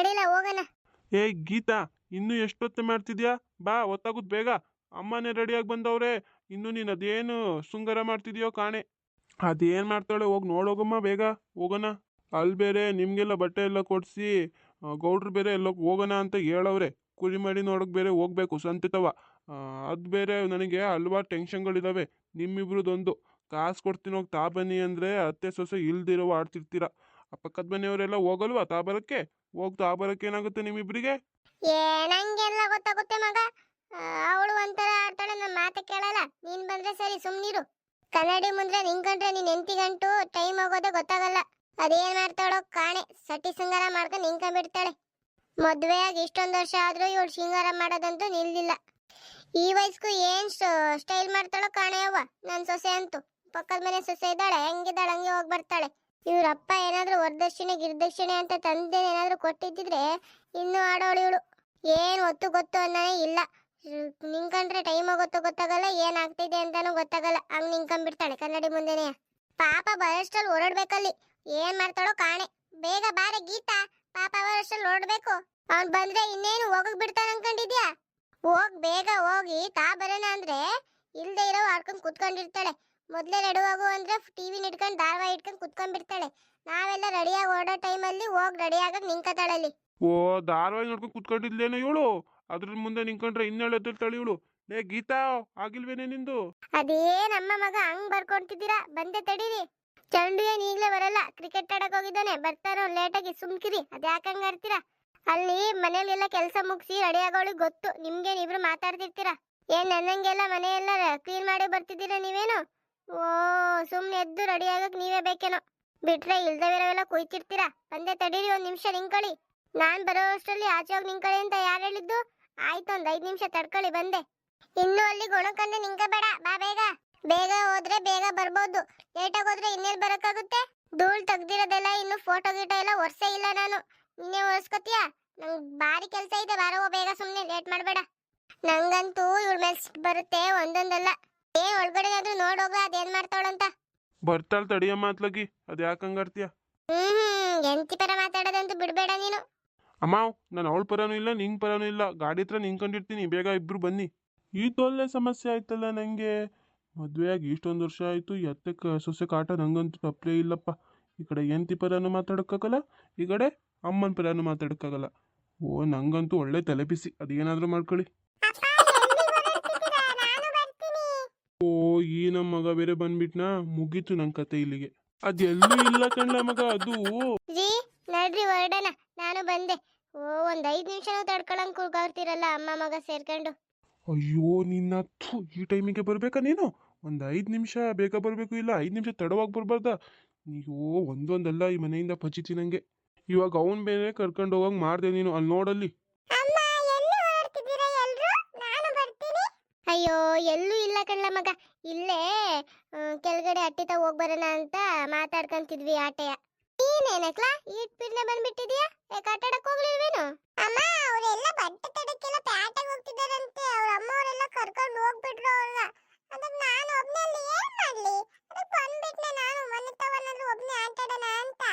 ನಡಿಲ್ಲ ಹೋಗೋಣ. ಏಯ್ ಗೀತಾ, ಇನ್ನೂ ಎಷ್ಟೊತ್ತೆ ಮಾಡ್ತಿದ್ಯಾ? ಬಾ, ಹೊತ್ತಾಗುತ್ ಬೇಗ. ಅಮ್ಮನೇ ರೆಡಿಯಾಗಿ ಬಂದವ್ರೆ. ಇನ್ನು ನೀನು ಅದೇನು ಶೃಂಗಾರ ಮಾಡ್ತಿದ್ಯೋ ಕಾಣೆ. ಅದೇನು ಮಾಡ್ತಾಳೆ ಹೋಗಿ ನೋಡೋಗಮ್ಮ, ಬೇಗ ಹೋಗೋಣ. ಅಲ್ಲಿ ಬೇರೆ ನಿಮಗೆಲ್ಲ ಬಟ್ಟೆ ಎಲ್ಲ ಕೊಡಿಸಿ ಗೌಡ್ರು ಬೇರೆ ಎಲ್ಲ ಹೋಗೋಣ ಅಂತ ಹೇಳವ್ರೆ. ಕುರಿ ಮಾಡಿ ನೋಡೋಕೆ ಬೇರೆ ಹೋಗ್ಬೇಕು ಸಂತಿತವ. ಅದು ಬೇರೆ ನನಗೆ ಹಲ್ವಾರು ಟೆನ್ಷನ್ಗಳಿದ್ದಾವೆ. ನಿಮ್ಮಿಬ್ರದೊಂದು ಕಾಸು ಕೊಡ್ತೀನಿ ಹೋಗಿ ತಾ ಬನ್ನಿ ಅಂದರೆ ಅತ್ತೆ ಸೊಸೆ ಇಲ್ದಿರೋ ಆಡ್ತಿರ್ತೀರ. ಆ ಪಕ್ಕದ ಮನೆಯವರೆಲ್ಲ ಹೋಗಲ್ವಾ ತಾ ಬರೋಕ್ಕೆ? ಹೋಗಿ ತಾ ಬರೋಕ್ಕೆ ಏನಾಗುತ್ತೆ ನಿಮ್ಮಿಬ್ರಿಗೆ? ನಂಗೆಲ್ಲ ಗೊತ್ತಾಗುತ್ತೆ ಮಗ. ಅವಳು ಒಂಥರ ಆಡ್ತಾಳೆ, ನನ್ನ ಮಾತೆ ಕೇಳಲ್ಲ. ನೀನ್ ಬಂದ್ರೆ ಸರಿ, ಸುಮ್ನಿರು. ಕನ್ನಡಿ ಮುಂದ್ರೆ ನಿಂತ್ಕೊಂಡ್ರೆ ನೀನ್ ಎಂತಿಗಂಟು ಟೈಮ್ ಹೋಗೋದೇ ಗೊತ್ತಾಗಲ್ಲ. ಅದೇನ್ ಮಾಡ್ತಾಳೋ ಕಾಣೆ, ಸಟಿ ಸಿಂಗಾರ ಮಾಡ್ಕೊಂಡು ನಿಂತ್ಕೊಂಡ್ಬಿಡ್ತಾಳೆ. ಮದ್ವೆ ಆಗಿ ಇಷ್ಟೊಂದು ವರ್ಷ ಆದ್ರೂ ಇವಳು ಶೃಂಗಾರ ಮಾಡೋದಂತೂ ನಿಲ್ದಿಲ್ಲ. ಈ ವಯಸ್ಗೂ ಏನ್ ಸ್ಟೈಲ್ ಮಾಡ್ತಾಳೋ ಕಾಣೆ ಅವ್ವ ನನ್ ಸೊಸೆ ಅಂತೂ. ಪಕ್ಕದ ಮನೆ ಸೊಸೆ ಇದ್ದಾಳೆ, ಹೆಂಗಿದ್ದಾಳೆ ಹಂಗೆ ಹೋಗಿ ಬರ್ತಾಳೆ. ಇವ್ರಪ್ಪ ಏನಾದ್ರೂ ವರದಕ್ಷಿಣೆ ಗಿರ್ದಕ್ಷಿಣೆ ಅಂತ ತಂದೆ ಏನಾದ್ರೂ ಕೊಟ್ಟಿದ್ದಿದ್ರೆ ಇನ್ನೂ ಆಡೋಳು ಇವಳು. ಏನ್ ಒತ್ತು ಗೊತ್ತು ಅನ್ನೋನೇ ಇಲ್ಲ. ನಿಂತ್ಕೊಂಡ್ರೆ ಟೈಮ್ ಹೋಗುತ್ತೋ ಗೊತ್ತಾಗಲ್ಲ, ಏನ್ ಆಗ್ತಿದೆ ಅಂತಾನೂ ಗೊತ್ತಾಗಲ್ಲ. ಹಂಗ್ ನಿಂತ್ಕೊಂಡ್ಬಿಡ್ತಾಳೆ ಕನ್ನಡಿ ಮುಂದೆನೆ. ಪಾಪ ಬರೋಷ್ಟ್ರಲ್ಲಿ ಹೊರಡ್ಬೇಕಲ್ಲಿ. ಏನ್ ಮಾಡ್ತಾಳೋ ಕಾಣೆ. ಬೇಗ ಬಾರೆ ಗೀತಾ, ಪಾಪ ಬರೋಷ್ಟ್ರಲ್ಲಿ ಹೊರಡ್ಬೇಕು. ಅವ್ನ್ ಬಂದ್ರೆ ಇನ್ನೇನು ಹೋಗಕ್ ಬಿಡ್ತಾನ ಅನ್ಕೊಂಡಿದ್ಯಾ? ಹೋಗ್ ಬೇಗ ಹೋಗಿ ತಾ ಬರೋಣ ಅಂದ್ರೆ ಇಲ್ದೇ ಇರೋ ಆಡ್ಕೊಂಡ್ ಕುತ್ಕೊಂಡಿರ್ತಾಳೆ. ಮೊದ್ಲೇ ರೆಡಿ ಹೋಗು ಅಂದ್ರೆ ಟಿವಿ ಇಟ್ಕೊಂಡು ಧಾರಾವಾಹಿ ಇಟ್ಕೊಂಡು ಕುತ್ಕೊಂಡ್ಬಿಡ್ತಾಳೆ. ನಾವೆಲ್ಲ ರೆಡಿಯಾಗಿ ಓಡೋ ಟೈಮಲ್ಲಿ ಹೋಗಿ ರೆಡಿ ಆಗಕ್ ನಿಂಕತಾಳಲ್ಲಿ. ಓ, ಧಾರಾವಾಹಿ ನೋಡ್ಕೊಂಡು ಕುತ್ಕೊಂಡಿದ್ಲೇನೋ ಇವಳು. ಅದ್ರ ಮುಂದೆ ನಿಂತ್ಕೊಂಡ್ರೆ ಇನ್ನೇಳು ಎದ್ದಿರ್ತಾಳೆ ಇವಳು. ಲೇ ಗೀತಾ, ಆಗಿಲ್ವೇನೆ ನಿಂದು? ಅದೇ ನಮ್ಮ ಮಗ ಹಂಗ್ ಬರ್ಕೊಂತಿದ್ದೀರಾ? ಬಂದೆ ತಡೀರಿ. ಚಂಡು ಏನ್ ಈಗ್ಲೇ ಬರಲ್ಲ, ಕ್ರಿಕೆಟ್ ಆಡಕ್ ಹೋಗಿದ್ದಾನೆ. ಬರ್ತಾರೋ ಲೇಟಾಗಿ, ಸುಮ್ಕಿರಿ. ಅದ್ಯಾಕಂಗ್ ಆಡ್ತೀರಾ? ಅಲ್ಲಿ ಮನೇಲೆಲ್ಲ ಕೆಲಸ ಮುಗಿಸಿ ರೆಡಿ ಆಗೋಳಿಗೆ ಗೊತ್ತು. ನಿಮ್ಗೇನ್ ಇಬ್ರು ಮಾತಾಡ್ತಿರ್ತೀರಾ? ಏನ್ ನನ್ನಂಗೆಲ್ಲ ಮನೆಯೆಲ್ಲ ಕ್ಲೀನ್ ಮಾಡಿ ಬರ್ತಿದ್ದೀರಾ ನೀವೇನು? ಓ, ಸುಮ್ನೆ ಎದ್ದು ರೆಡಿ ಆಗಕ್ ನೀವೇ ಬೇಕೇನೋ. ಬಿಟ್ರೆ ಇಲ್ದವಿರೋವೆಲ್ಲ ಕುಯ್ತಿರ್ತೀರಾ. ಬಂದೆ ತಡೀರಿ, ಒಂದ್ ನಿಮಿಷ ನಿಂಕೊಳ್ಳಿ. ನಾನ್ ಬರೋ ಅಷ್ಟರಲ್ಲಿ ಆಚೆ ಹೋಗಿ ನಿಂಕೊಳ್ಳಿ ಅಂತ ಯಾರು ಹೇಳಿದ್ದು? ಆಯ್ತು, ಒಂದ್ 5 ನಿಮಿಷ ತಡ್ಕೊಳ್ಳಿ, ಬಂದೆ. ಇನ್ನು ಅಲ್ಲಿ ಗೊಣಕಂಡು ನಿಂಕಬೇಡ, ಬಾ ಬೇಗ. ಬೇಗ ಹೋದ್ರೆ ಬೇಗ ಬರ್ಬೋದು. ಲೇಟಾಗಿ ಹೋದ್ರೆ ಇನ್ನೇಲ್ ಬರಕ್ಕಾಗುತ್ತೆ? ಧೂಳ್ ತೆಗ್ದಿರೋದೆಲ್ಲ ಇನ್ನು ಫೋಟೋ ಗೀಟೋ ಎಲ್ಲ ಒರ್ಸೇ ಇಲ್ಲ ನಾನು. ನೀನೇ ಒರ್ಸ್ಕೊತೀಯಾ? ನಂಗ್ ಭಾರಿ ಕೆಲಸ ಇದೆ, ಬಾರೋ ಬೇಗ, ಸುಮ್ನೆ ಲೇಟ್ ಮಾಡ್ಬೇಡ. ನಂಗಂತೂ ಇವಳ ಮೇಲೆ ಸಿಟ್ಟು ಬರುತ್ತೆ, ಒಂದೊಂದಲ್ಲ. ಏನ್ ಒಳಗಡೆ ಆದ್ರೂ ನೋಡೋಗ ಅದೇನ್ ಮಾಡ್ತಾಳಂತ. ಬರ್ತಾಳ ತಡಿಯಮ್ಮ ಅತ್ಲಗಿ, ಅದು ಯಾಕೆ ಹಂಗಾಡ್ತೀಯ? ಎಂತಿ ಪರ ಮಾತಾಡೋದಂತೂ ಬಿಡ್ಬೇಡ ನೀನು. ಅಮ್ಮ, ನಾನು ಅವಳ ಪರನೂ ಇಲ್ಲ ನಿಂಗೆ ಪರನೂ ಇಲ್ಲ. ಗಾಡಿ ಹತ್ರ ನಿಂತ್ಕೊಂಡಿರ್ತೀನಿ, ಬೇಗ ಇಬ್ರು ಬನ್ನಿ. ಈ ತೊಲ್ಲೆ ಸಮಸ್ಯೆ ಆಯ್ತಲ್ಲ ನನಗೆ. ಮದುವೆಯಾಗಿ ಇಷ್ಟೊಂದು ವರ್ಷ ಆಯಿತು, ಎತ್ತಕ್ಕೆ ಸೊಸೆ ಕಾಟ ನಂಗಂತೂ ತಪ್ಪಲೇ ಇಲ್ಲಪ್ಪ. ಈ ಕಡೆ ಎಂತಿ ಪರನೂ ಮಾತಾಡೋಕ್ಕಾಗಲ್ಲ, ಈ ಕಡೆ ಅಮ್ಮನ ಪರನೂ ಮಾತಾಡೋಕ್ಕಾಗಲ್ಲ. ಓ, ನಂಗಂತೂ ಒಳ್ಳೆ ತಲೆ ಬಿಸಿ. ಅದೇನಾದರೂ ಮಾಡ್ಕೊಳ್ಳಿ. ಓ, ಈ ನಮ್ಮ ಮಗ ಬೇರೆ ಬಂದ್ಬಿಟ್ನಾ? ಮುಗೀತು ನನ್ನ ಕತೆ ಇಲ್ಲಿಗೆ. ಅದೆಲ್ಲೂ ಇಲ್ಲ ಕಣ್ಲ ಮಗ, ಅದು. ಜೀ ನಡ್ರಿ ಹೊರಡೋಣ, ನಾನು ಬಂದೆ. ಓ, ಒಂದ್ 5 ನಿಮಿಷನೂ ತಡ್ಕೊಳಂಗ್ ಕೂಗಾಡ್ತಿರಲ್ಲ ಅಮ್ಮ ಮಗ ಸೇರ್ಕೊಂಡು. ಅಯ್ಯೋ ನಿನ್ನ, ಈ ಟೈಮಿಗೆ ಬರ್ಬೇಕಾ ನೀನು? ಒಂದು 5 ನಿಮಿಷ ಬೇಗ ಬರಬೇಕು, ಇಲ್ಲ 5 ನಿಮಿಷ ತಡವಾಗಿ ಬರ್ಬಾರ್ದಾ? ನೀವು ಒಂದೊಂದಲ್ಲ ಈ ಮನೆಯಿಂದ ಪಚಿತಿ ನಂಗೆ. ಇವಾಗ ಅವನ್ ಬೇರೆ ಕರ್ಕೊಂಡು ಹೋಗಂಗ್ ಮಾಡ್ದೆ ನೀನು. ಅಲ್ಲಿ ನೋಡಲ್ಲಿ. ಅಯ್ಯೋ, ಎಲ್ಲೂ ಇಲ್ಲ ಕಣ್ಲ ಮಗ. ಇಲ್ಲೇ ಕೆಳಗಡೆ ಅಟ್ಟಿತ ಹೋಗ್ ಬರೋಣ ಅಂತ ಮಾತಾಡ್ಕೊಂತಿದ್ವಿ ಆಟೆಯ. ನೀನೇನಕ್ಲ ಈಟ್ ಪಿರ್ನೆ ಬಂದ್ಬಿಟ್ಟಿದ್ಯಾ? ಯಾಕೆ ಆಟ ಆಡಕ್ ಹೋಗ್ಲಿಲ್ವೇನು? ಅಮ್ಮ, ಅವರೆಲ್ಲ ಬಟ್ಟೆ ತಡಕ್ಕೆಲ್ಲ ಪ್ಯಾಟೆಗೆ ಹೋಗ್ತಿದಾರಂತೆ. ಅವ್ರ ಅಮ್ಮ ಅವರೆಲ್ಲ ಕರ್ಕೊಂಡು ಹೋಗ್ಬಿಟ್ರು ಅವ್ರನ್ನ. ಅದಕ್ಕೆ ನಾನು ಒಬ್ನೇ ಅಲ್ಲಿ ಏನ್ ಮಾಡ್ಲಿ? ಅದಕ್ಕೆ ಬಂದ್ಬಿಟ್ನೆ ನಾನು. ಮನೆ ತವನಾದ್ರೂ ಒಬ್ನೇ ಆಟ ಆಡೋಣ ಅಂತ.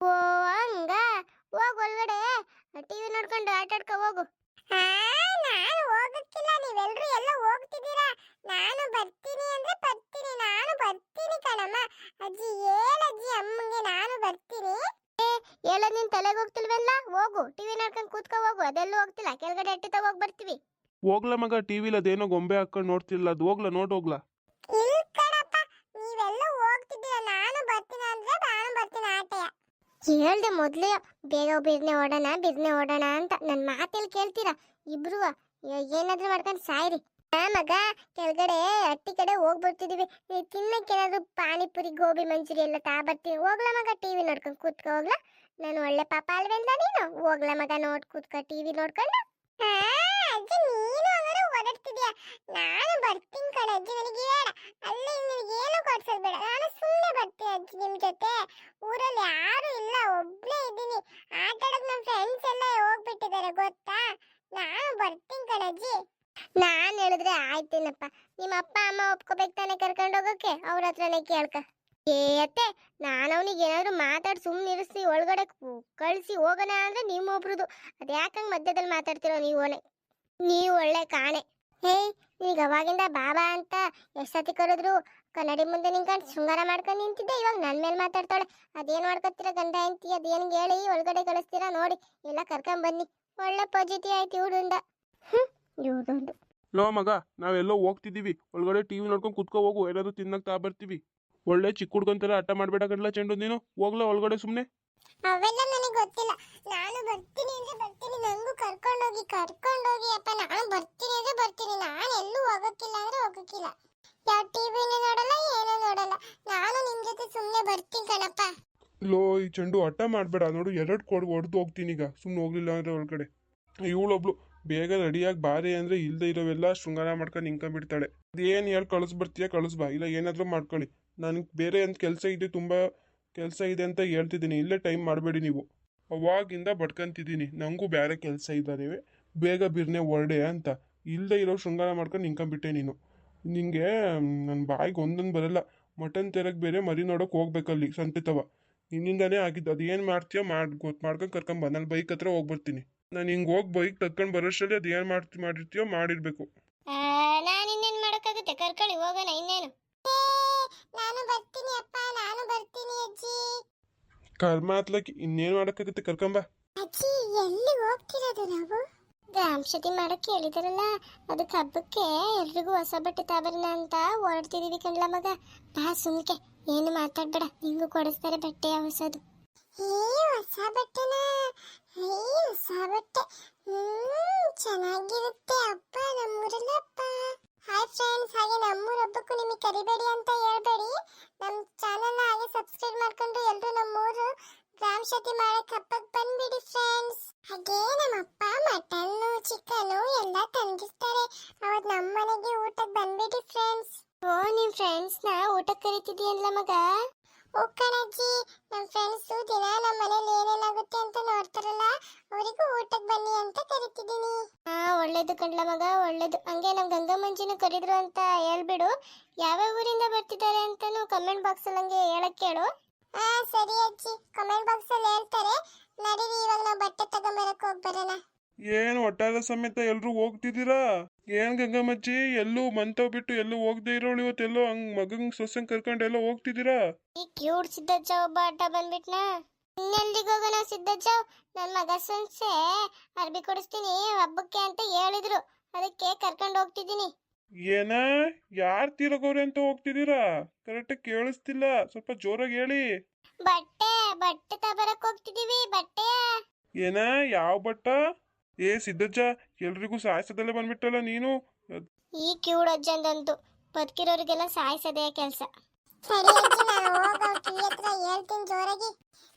ಓ, ಹಂಗ ಹೋಗ್ ಒಳಗಡೆ ಟಿವಿ ನೋಡ್ಕೊಂಡು ಆಟ ಆಡ್ಕೊ ಹೋಗು. ನಾನು ಹೋಗಕ್ಕಿಲ್ಲ, ನೀವೆಲ್ರೂ ಎಲ್ಲ ಹೋಗ್ತಿದ್ದೀರಾ. ನಾನು ಬರ್ತೀನಿ ಅಂದ್ರೆ ಬರ್ತೀನಿ, ನಾನು ಬರ್ತೀನಿ ಕಣಮ್ಮ. ಅಜ್ಜಿ ಹೇಳಜ್ಜಿ ಅಮ್ಮಂಗೆ, ನಾನು ಬರ್ತೀನಿ. ಹೇಳೋದು ನಿನ್ ತಲೆಗೆ ಹೋಗ್ತಿಲ್ವಲ್ಲ? ಹೋಗು, ಟಿವಿ ನೋಡ್ಕೊಂಡು ಕೂತ್ಕೊ ಹೋಗು. ಅದೆಲ್ಲೂ ಹೋಗ್ತಿಲ್ಲ, ಕೆಳಗಡೆ ಅಟ್ಟಿತ ಹೋಗಿ ಬರ್ತೀವಿ. ಹೋಗ್ಲಾ ಮಗ, ಟಿವಿಲಿ ಅದೇನೋ ಗೊಂಬೆ ಹಾಕೊಂಡು ನೋಡ್ತಿಲ್ಲ, ಅದು ಹೋಗ್ಲಾ, ನೋಡೋಗ್ಲಾ. ಇಲ್ಲ ಕಣಪ್ಪ, ನೀವೆಲ್ಲ ಹೋಗ್ತಿದ್ದೀರಾ. ನಾನು ಬರ್ತೀನಿ ಅಂದ್ರೆ ನಾನು ಬರ್ತೀನಿ ಆಟೆಯ. ಹೇಳ್ದೆ ಮೊದ್ಲೇ ಬೇಗ ಬಿರ್ನೆ ಓಡೋಣ ಅಂತ. ನನ್ನ ಮಾತೆಲ್ಲಿ ಕೇಳ್ತೀರಾ ಇಬ್ರು? ಏನಾದ್ರೂ ಮಾಡ್ಕೊಂಡು ಸಾಯ್ರಿ. ಮಗ, ಕೆಳಗಡೆ ಅಟ್ಟಿ ಕಡೆ ಹೋಗ್ಬಿಡ್ತಿದೀವಿ. ತಿನ್ನಕ್ಕೇನಾದ್ರು ಪಾನಿಪುರಿ, ಗೋಬಿ ಮಂಚೂರಿ ಎಲ್ಲ ತಾ ಬರ್ತೀನಿ. ಹೋಗ್ಲಾ ಮಗ, ಟಿವಿ ನೋಡ್ಕೊಂಡು ಕೂತ್ಕೊ ಹೋಗ್ಲಾ. ನಾನು ಒಳ್ಳೆ ಪಾಪ ಅಲ್ವೆಂದ ನೀನು? ಹೋಗ್ಲಾ ಮಗ, ಕೂತ್ಕೊ ಟಿವಿ ನೋಡ್ಕೊಂಡು. ಅಜ್ಜಿ, ನೀನು ಹಂಗಾರೆ ಓಡಾಡ್ತಿದ್ಯಾ? ನಾನು ಬರ್ತೀನಿ ಕಡೆ ಅಜ್ಜಿ, ನನಗೆ ಬೇಡ. ಅಲ್ಲಿ ನಿನಗೆ ಏನು ಕೊಡ್ಸೋದು ಬೇಡ, ನಾನು ಸುಮ್ಮನೆ ಬರ್ತೀನಿ ಅಜ್ಜಿ ನಿಮ್ ಜೊತೆ. ಊರಲ್ಲಿ ಯಾರು ಇಲ್ಲ, ಒಬ್ನೇ ಇದ್ದೀನಿ. ಆಟ ಆಡಕ್ ನಮ್ಮ ಫ್ರೆಂಡ್ಸ್ ಎಲ್ಲ ಹೋಗ್ಬಿಟ್ಟಿದ್ದಾರೆ ಗೊತ್ತಾ. ನಾನು ಬರ್ತೀನಿ ಕಡೆ ಅಜ್ಜಿ. ನಾನ್ ಹೇಳಿದ್ರೆ ಆಯ್ತೇನಪ್ಪ. ನಿಮ್ಮ ಅಪ್ಪ ಅಮ್ಮ ಒಪ್ಕೋಬೇಕು ತಾನೆ ಕರ್ಕೊಂಡು ಹೋಗೋಕೆ? ಅವ್ರ ಹತ್ರನೇ ಕೇಳ್ಕ. ಅತ್ತೆ, ನಾನು ಅವನಿಗೆ ಏನಾದ್ರು ಮಾತಾಡಿ ಸುಮ್ಮನೆ ಇರಿಸಿ ಒಳಗಡೆ ಕಳಿಸಿ ಹೋಗೋಣ ಅಂದ್ರೆ ನೀವು ಒಬ್ರದು. ಅದ್ಯಾಕಂಗ್ ಮಧ್ಯದಲ್ಲಿ ಮಾತಾಡ್ತಿರೋ ನೀವು ಒಳ್ಳೆ ಕಾಣೆ. ಹೇ, ಈಗ ಅವಾಗಿಂದ ಬಾಬಾ ಅಂತ ಎಷ್ಟ್ ಸತಿ ಕರೆದ್ರು ಕನ್ನಡಿ ಮುಂದೆ ನಿಂತ್ಕೊಂಡು ಶೃಂಗಾರ ಮಾಡ್ಕೊಂಡು ನಿಂತಿದ್ದೆ. ಇವಾಗ ನನ್ ಮೇಲೆ ಮಾತಾಡ್ತಾಳೆ. ಅದೇನ್ ಮಾಡ್ಕೊತೀರಾ ಗಂಡ ಹೆಂಡತಿ, ಅದೇನ್ ಹೇಳಿ ಒಳಗಡೆ ಕಳಿಸ್ತೀರಾ ನೋಡಿ, ಎಲ್ಲ ಕರ್ಕೊಂಡ್ ಬನ್ನಿ. ಒಳ್ಳೆ ಪಾಸಿಟಿವ್ ಆಯ್ತು ಇವ್ರಿಂದ. ಇವ್ರದೊಂದು ಲೋ ಮಗ, ನಾವೆಲ್ಲೋ ಹೋಗ್ತಿದ್ದೀವಿ, ಒಳಗಡೆ ಟಿವಿ ನೋಡ್ಕೊಂಡು ಕುತ್ಕೋ ಹೋಗು, ಏನಾದ್ರು ತಿನ್ನಕ್ ತಾ ಬರ್ತೀವಿ. ಒಳ್ಳೆ ಚಿಕ್ಕ ಹುಡ್ಗಂತರ ಆಟ ಮಾಡ್ಬೇಡ ಕಡ್ಲ ಚೆಂಡು ನೀನು. ಹೋಗ್ಲಾ ಒಳಗಡೆ ಸುಮ್ಮನೆ. ಅವೆಲ್ಲ ನನಗೆ ಗೊತ್ತಿಲ್ಲ. ನಾನು ಬರ್ತೀನಿ ಅಂದ್ರೆ ಬರ್ತೀನಿ, ನಂಗೂ ಕರ್ಕೊಂಡೋಗಿ ಅಪ್ಪ. ನಾನು ಬರ್ತೀನಿ ಅಂದ್ರೆ ಬರ್ತೀನಿ, ನಾನು ಎಲ್ಲೂ ಹೋಗಕ್ಕಿಲ್ಲ ಅಂದ್ರೆ ಹೋಗಕ್ಕಿಲ್ಲ. ಯಾವ ಟಿವಿನೂ ನೋಡಲ್ಲ, ಏನೂ ನೋಡಲ್ಲ. ನಾನು ನಿಮ್ ಜೊತೆ ಸುಮ್ಮನೆ ಬರ್ತೀನಿ ಕಣಪ್ಪ. ಲೋ, ಈ ಚೆಂಡು ಆಟ ಮಾಡ್ಬೇಡ ನೋಡು, ಎರಡು ಕೊಡು ಹೊಡೆದು ಹೋಗ್ತೀನಿ ಈಗ, ಸುಮ್ಮನೆ ಹೋಗ್ಲಿಲ್ಲ ಅಂದ್ರೆ ಒಳಗಡೆ. ಇವಳೊಬ್ಳು ಬೇಗ ರೆಡಿಯಾಗಿ ಬಾರಿ ಅಂದ್ರೆ ಇಲ್ದೇ ಇರೋವೆಲ್ಲ ಶೃಂಗಾರ ಮಾಡ್ಕೊಂಡು ನಿಂಕೊಂಡ್ಬಿಡ್ತಾಳೆ. ಅದೇನು ಹೇಳಿ ಕಳಿಸ್ಬರ್ತೀಯ ಕಳಿಸ್ಬಾ, ಇಲ್ಲ ಏನಾದರೂ ಮಾಡ್ಕೊಳ್ಳಿ. ನನಗೆ ಬೇರೆ ಅಂತ ಕೆಲಸ ಇದೆ, ತುಂಬ ಕೆಲಸ ಇದೆ ಅಂತ ಹೇಳ್ತಿದ್ದೀನಿ. ಇಲ್ಲೇ ಟೈಮ್ ಮಾಡಬೇಡಿ ನೀವು. ಅವಾಗಿಂದ ಬಡ್ಕೊಂತಿದ್ದೀನಿ, ನನಗೂ ಬೇರೆ ಕೆಲಸ ಇದ್ದಾವೆ, ಬೇಗ ಬಿರ್ನೆ ಹೊರಡೆ ಅಂತ. ಇಲ್ಲದೆ ಇರೋ ಶೃಂಗಾರ ಮಾಡ್ಕೊಂಡು ನಿಂಕೊಂಡ್ಬಿಟ್ಟೆ ನೀನು. ನಿಂಗೆ ನನ್ನ ಬಾಯಿಗೆ ಒಂದೊಂದು ಬರಲ್ಲ. ಮಟನ್ ತೆರಕ್ಕೆ ಬೇರೆ ಮರಿ ನೋಡೋಕೆ ಹೋಗ್ಬೇಕಲ್ಲಿ ಸಂತೆತವ. ನಿನ್ನಿಂದಾನೇ ಆಗಿದ್ದು. ಅದೇನು ಮಾಡ್ತೀಯೋ ಮಾಡ್ಕೊಂಡು ಕರ್ಕೊಂಬ. ನಾನು ಬೈಕ್ ಹತ್ರ ಹೋಗ್ಬರ್ತೀನಿ. ನಾನು ಹಿಂಗೆ ಹೋಗಿ ಬೈಕ್ ತಕ್ಕೊಂಡು ಬರೋಷ್ಟರಲ್ಲಿ ಅದು ಏನು ಮಾಡಿರ್ತೀಯೋ ಮಾಡಿರ್ಬೇಕು. ನಾನು ಇನ್ನೇನು ಮಾಡೋಕ್ಕಾಗುತ್ತೆ, ಕರ್ಕೊಳ್ಳಿ ಹೋಗೋಣ ಇನ್ನೇನು. ನಾನು ಬರ್ತೀನಿ ಅಪ್ಪ, ನಾನು ಬರ್ತೀನಿ ಅಜ್ಜಿ. ಕರ್ಮ ಹತ್ಲಕ್ಕೆ ಇನ್ನೇನು ಮಾಡೋಕ್ಕಾಗುತ್ತೆ, ಕರ್ಕೊಂಬ. ಅಜ್ಜಿ, ಎಲ್ಲಿ ಹೋಗ್ತಿರೋದು ನಾವು? ಗ್ರಾಮಶತಿ ಮಾಡಕ್ಕೆ ಹೇಳಿದಾರಲ್ಲ, ಅದಕ್ಕೆ ಹಬ್ಬಕ್ಕೆ ಎಲ್ರಿಗೂ ಹೊಸ ಬಟ್ಟೆ ತಾಬರಣ ಅಂತ ಹೊರಡ್ತಿದೀವಿ ಕಣ್ಲ ಮಗ. ಬಾ ಸುಮ್ಕೆ, ಏನು ಮಾತಾಡ್ಬೇಡ, ನಿಂಗೂ ಕೊಡಿಸ್ತಾರೆ ಬಟ್ಟೆ ಹೊಸದು. ಹೊಸ ಬಟ್ಟೆನಾ? ಹೊಸ ಬಟ್ಟೆ ಚೆನ್ನಾಗಿರುತ್ತೆ ಅಪ್ಪ, ನಮ್ಮೂರಲ್ಲಪ್ಪ. ಹಾಯ್ ಫ್ರೆಂಡ್ಸ್, ಹಾಗೆ ನಮ್ಮೂರ ಹಬ್ಬಕ್ಕೂ ನಿಮಗೆ ಕರಿಬೇಡಿ ಅಂತ ಹೇಳ್ಬೇಡಿ. ನಮ್ಮ ಚಾನಲ್ನ ಹಾಗೆ ಸಬ್ಸ್ಕ್ರೈಬ್ ಮಾಡ್ಕೊಂಡು ಎಲ್ಲರೂ ನಮ್ಮೂರು ಗ್ರಾಮಶತಿ ಮಾಡಕ್ಕೆ ಹಬ್ಬಕ್ಕೆ ಬಂದ್ಬಿಡಿ ಫ್ರೆಂಡ್ಸ್. ಹಾಗೆ ನಮ್ಮಪ್ಪ ಮಟನ್ನು ಚಿಕನು ಎಲ್ಲ ತಂದಿರ್ತಾರೆ. ಅವತ್ತು ನಮ್ಮ ಮನೆಗೆ ಊಟಕ್ಕೆ ಬಂದ್ಬಿಡಿ ಫ್ರೆಂಡ್ಸ್. ಓ, ನಿಮ್ ಫ್ರೆಂಡ್ಸ್ನ ಊಟಕ್ಕೆ ಕರಿತಿದ್ದೀಯಲ್ಲ ಮಗ? ಓ ಕಣಜ್ಜಿ, ನಮ್ಮ ಫ್ರೆಂಡ್ಸು ದಿನ ನಮ್ಮ ಮನೇಲಿ ಏನೇನಾಗುತ್ತೆ ಅಂತ ನೋಡ್ತಾರಲ್ಲ, ಅವರಿಗೂ ಊಟಕ್ಕೆ ಬನ್ನಿ ಅಂತ ಕರಿತಿದ್ದೀನಿ. ಒಳ್ಳೇದು ಕಣ್ಲ ಮಗ, ಒಳ್ಳೇದು. ಹಂಗೆ ನಮ್ಮ ಗಂಗಮ್ಮಂಜಿನೂ ಕರೆದ್ರು ಅಂತ ಹೇಳ್ಬಿಡು. ಯಾವ ಊರಿಂದ ಬರ್ತಿದ್ದಾರೆ ಅಂತಾನು ಕಮೆಂಟ್ ಬಾಕ್ಸಲ್ಲಿ ಹಂಗೆ ಹೇಳಕ್ ಕೇಳು. ಸರಿ ಅಜ್ಜಿ, ಕಮೆಂಟ್ ಬಾಕ್ಸಲ್ಲಿ ಹೇಳ್ತಾರೆ. ನಡೀರಿ, ಇವಾಗ ನಾವು ಬಟ್ಟೆ ತಗೊಂಬರಕ್ಕೆ ಹೋಗ್ಬರೋಣ. ಏನು ಒಟ್ಟಾರೆ ಸಮೇತ ಎಲ್ಲರೂ ಹೋಗ್ತಿದ್ದೀರಾ? ಏನು ಗಂಗಮ್ಮಜ್ಜಿ, ಎಲ್ಲೂ ಮಂತವ್ ಬಿಟ್ಟು ಎಲ್ಲೂ ಹೋಗದೆ ಇರೋಳು ಇವತ್ತೆಲ್ಲೋ ಹಂಗ್ ಮಗಂಗ್ ಸೊಸಂಗ್ ಕರ್ಕೊಂಡು ಎಲ್ಲೋ ಹೋಗ್ತಿದ್ದೀರಾ? ಈ ಕ್ಯೂಟ್ ಸಿದ್ದಜ್ಜ ಒಬ್ಬ ಅಡ್ಡ ಬಂದ್ಬಿಟ್ನಾ. ಇನ್ನೆಲ್ದಿಗೆ ಹೋಗೋಣ ಸಿದ್ದಜ್ಜ? ನನ್ನ ಮಗ ಸೊನ್ಸೆ ಅರ್ಬಿ ಕೊಡಿಸ್ತೀನಿ ಹಬ್ಬಕ್ಕೆ ಅಂತ ಹೇಳಿದ್ರು, ಅದಕ್ಕೆ ಕರ್ಕೊಂಡು ಹೋಗ್ತಿದ್ದೀನಿ. ಏನ? ಯಾರು ತೀರೋಗವ್ರೆ ಅಂತ ಹೋಗ್ತಿದ್ದೀರಾ? ಕರೆಕ್ಟಾಗಿ ಕೇಳಿಸ್ತಿಲ್ಲ, ಸ್ವಲ್ಪ ಜೋರಾಗಿ ಹೇಳಿ. ಬಟ್ಟೆ ತಬರಕ್ ಹೋಗ್ತಿದೀವಿ. ಬಟ್ಟೆ ಏನ? ಯಾವ ಬಟ್ಟ? ಏ ಸಿದ್ದಜ್ಜ, ಎಲ್ರಿಗೂ ಸಾಯಿಸದಲ್ಲೇ ಬಂದ್ಬಿಟ್ಟಲ್ಲ ನೀನು. ಈ ಕ್ಯೂಡ್ ಅಜ್ಜಂದಂತೂ ಬದುಕಿರೋರಿಗೆಲ್ಲ ಸಾಯಿಸದೇ ಕೆಲಸ. ಸರಿ ಅಜ್ಜಿ, ನಾನು ಹೋಗೋ ಕಿವಿ ಹತ್ರ ಹೇಳ್ತೀನಿ ಜೋರಾಗಿ.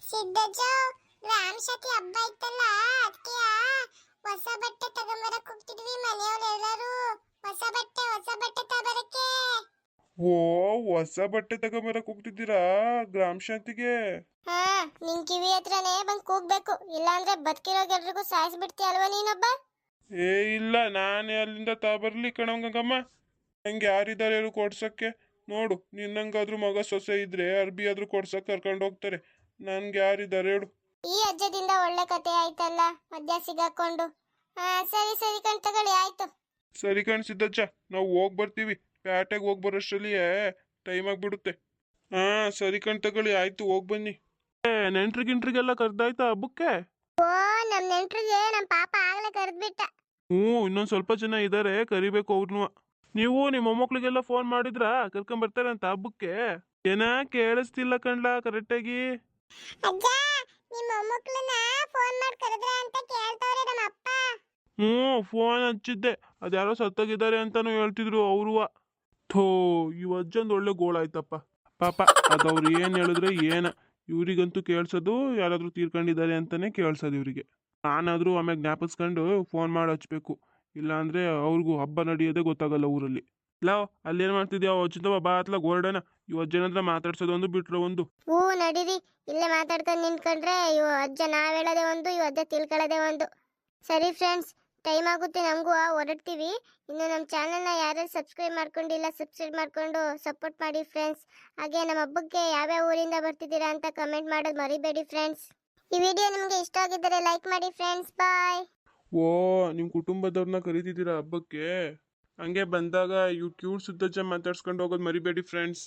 ಸಿದ್ದಜ್ಜ, ರಾಮಶತಿ ಹಬ್ಬ ಇತ್ತಲ್ಲ, ಅದಕ್ಕೆ ಹೊಸ ಬಟ್ಟೆ ತಗೊಂಬರಕ್ ಹೋಗ್ತಿದ್ವಿ. ಮನೆಯವ್ರು ಎಲ್ಲರೂ ಹೊಸ ಬಟ್ಟೆ ತಗೊಂಬರಕ್ಕೆ. ಓ, ಹೊಸ ಬಟ್ಟೆ ತಗೊಂಬರಕ್ ಹೋಗ್ತಿದ್ದೀರಾ ಗ್ರಾಮ ಶಾಂತಿಗೆ? ನಿನ್ ಕಿವಿ ಹತ್ರನೇ ಬಂದ್ ಕೂಗ್ಬೇಕು, ಇಲ್ಲಾಂದ್ರೆ ಬದುಕಿರೋಗೆಲ್ರಿಗೂ ಸಾಯಿಸ್ಬಿಡ್ತೀಯ ಅಲ್ವಾ ನೀನೊಬ್ಬ? ಏ ಇಲ್ಲ, ನಾನೇ ಅಲ್ಲಿಂದ ಬರ್ಲಿ ಕಣಂಗಮ್ಮ. ನಂಗೆ ಯಾರಿದ್ದಾರೆ ಹೇಳು ಕೊಡ್ಸಕ್ಕೆ? ನೋಡು, ನಿನ್ನಂಗಾದ್ರೂ ಮಗ ಸೊಸೆ ಇದ್ರೆ ಅರ್ಬಿ ಆದ್ರೂ ಕೊಡ್ಸಕ್ ಕರ್ಕೊಂಡು ಹೋಗ್ತಾರೆ. ನನ್ಗೆ ಯಾರಿದ್ದಾರೆ ಹೇಳು? ಈ ಅಜ್ಜದಿಂದ ಒಳ್ಳೆ ಕತೆ ಆಯ್ತಲ್ಲ, ಮಧ್ಯ ಸಿಗಾಕೊಂಡು. ಸರಿ ಕಣ್ ತಗೊಳ್ಳಿ, ಆಯ್ತು. ಸರಿ ಕಾಣಿಸಿದ್ದಜ್ಜ, ನಾವು ಹೋಗಿ ಬರ್ತೀವಿ. ಪ್ಯಾಟೆಗೆ ಹೋಗಿ ಬರೋಷ್ಟರಲ್ಲಿಯೇ ಟೈಮ್ ಆಗಿಬಿಡುತ್ತೆ. ಸರಿ ಕಣ್ ತಗೊಳ್ಳಿ, ಆಯ್ತು, ಹೋಗಿ ಬನ್ನಿ. ನೆಂಟ್ರಿಗೆಲ್ಲ ಕರ್ದಾಯ್ತಾ ಹಬ್ಬಕ್ಕೆ? ಓ, ನಮ್ ನೆಂಟ್ರಿಗೆ ನಮ್ ಪಾಪ ಆಗ್ಲೇ ಕರೆದ್ಬಿಟ್ಟ. ಇನ್ನೊಂದು ಸ್ವಲ್ಪ ಜನ ಇದ್ದಾರೆ, ಕರಿಬೇಕು ಅವ್ರನ್ನು. ನೀವು ನಿಮ್ಮ ಮೊಮ್ಮಕ್ಳಿಗೆಲ್ಲ ಫೋನ್ ಮಾಡಿದ್ರಾ ಕರ್ಕೊಂಬರ್ತಾರೆ ಅಂತ ಹಬ್ಬಕ್ಕೆ? ಏನ ಕೇಳಿಸ್ತಿಲ್ಲ ಕಣ್ಲಾ ಕರೆಕ್ಟಾಗಿ. ಅಜ್ಜ, ನಿಮ್ಮ ಮೊಮ್ಮಕ್ಳನ್ನ ಫೋನ್ ಮಾಡಿ ಕರೆದ್ರ ಅಂತ ಕೇಳ್ತವ್ರೆ ನಮ್ಮ ಅಪ್ಪ. ಫೋನ್ ಹಚ್ಚಿದ್ದೆ, ಅದ್ಯಾರೋ ಸತ್ತೋಗಿದ್ದಾರೆ ಅಂತಾನು ಹೇಳ್ತಿದ್ರು ಅವ್ರುವ. ಥೋ, ಈ ಅಜ್ಜಂದು ಒಳ್ಳೆ ಗೋಳಾಯ್ತಪ್ಪ. ಪಾಪ ಅದವ್ರು ಏನು ಹೇಳಿದ್ರೆ ಏನ, ಇವ್ರಿಗಂತೂ ಕೇಳ್ಸೋದು ಯಾರಾದ್ರೂ ತೀರ್ಕೊಂಡಿದ್ದಾರೆ ಅಂತಾನೆ ಕೇಳ್ಸೋದು ಇವ್ರಿಗೆ. ನಾನಾದ್ರೂ ಆಮೇಲೆ ಜ್ಞಾಪಿಸ್ಕೊಂಡು ಫೋನ್ ಮಾಡಿ ಹಚ್ಬೇಕು, ಇಲ್ಲಾಂದ್ರೆ ಅವ್ರಿಗೂ ಹಬ್ಬ ನಡೆಯೋದೇ ಗೊತ್ತಾಗಲ್ಲ ಊರಲ್ಲಿ. ಲವ್, ಅಲ್ಲೇನು ಮಾಡ್ತಿದ್ಯಾ ಅಜ್ಜಂತ? ಬಾ ಅತ್ಲಾಗ ಹೊರಡೋಣ. ಇವ್ ಅಜ್ಜನ ಹತ್ರ ಮಾತಾಡ್ಸೋದು ಒಂದು ಬಿಟ್ರೆ ಒಂದು. ನಡೀರಿ, ಇಲ್ಲೇ ಮಾತಾಡ್ಕೊಂಡು ನಿಂತ್ಕೊಂಡ್ರೆ ಇವ್ ಅಜ್ಜ ನಾವ್ ಹೇಳೋದೇ ಒಂದು, ಇವ್ ಅಜ್ಜ ತಿಳ್ಕೊಳ್ಳೋದೇ ಒಂದು. ಸರಿ ಫ್ರೆಂಡ್ಸ್, ಟೈಮ್ ಆಗುತ್ತೆ ನಮಗೂ ಹೊರಡ್ತೀವಿ. ಇನ್ನು ನಮ್ಮ ಚಾನಲ್ನ ಯಾರ್ಯಾರು ಸಬ್ಸ್ಕ್ರೈಬ್ ಮಾಡ್ಕೊಂಡಿಲ್ಲ ಸಬ್ಸ್ಕ್ರೈಬ್ ಮಾಡ್ಕೊಂಡು ಸಪೋರ್ಟ್ ಮಾಡಿ ಫ್ರೆಂಡ್ಸ್. ಹಾಗೆ ನಮ್ಮ ಹಬ್ಬಕ್ಕೆ ಯಾವ್ಯಾವ ಊರಿಂದ ಬರ್ತಿದ್ದೀರಾ ಅಂತ ಕಮೆಂಟ್ ಮಾಡೋದು ಮರಿಬೇಡಿ ಫ್ರೆಂಡ್ಸ್. ಈ ವಿಡಿಯೋ ನಿಮಗೆ ಇಷ್ಟ ಆಗಿದ್ದರೆ ಲೈಕ್ ಮಾಡಿ ಫ್ರೆಂಡ್ಸ್. ಬಾಯ್. ಓ, ನಿಮ್ಮ ಕುಟುಂಬದವ್ರನ್ನ ಕರೀತಿದ್ದೀರಾ ಹಬ್ಬಕ್ಕೆ? ಹಂಗೆ ಬಂದಾಗ ಇವ್ ಕ್ಯೂಟ್ ಸುದ್ದಜ್ಜ ಮಾತಾಡ್ಸ್ಕೊಂಡು ಹೋಗೋದು ಮರಿಬೇಡಿ ಫ್ರೆಂಡ್ಸ್.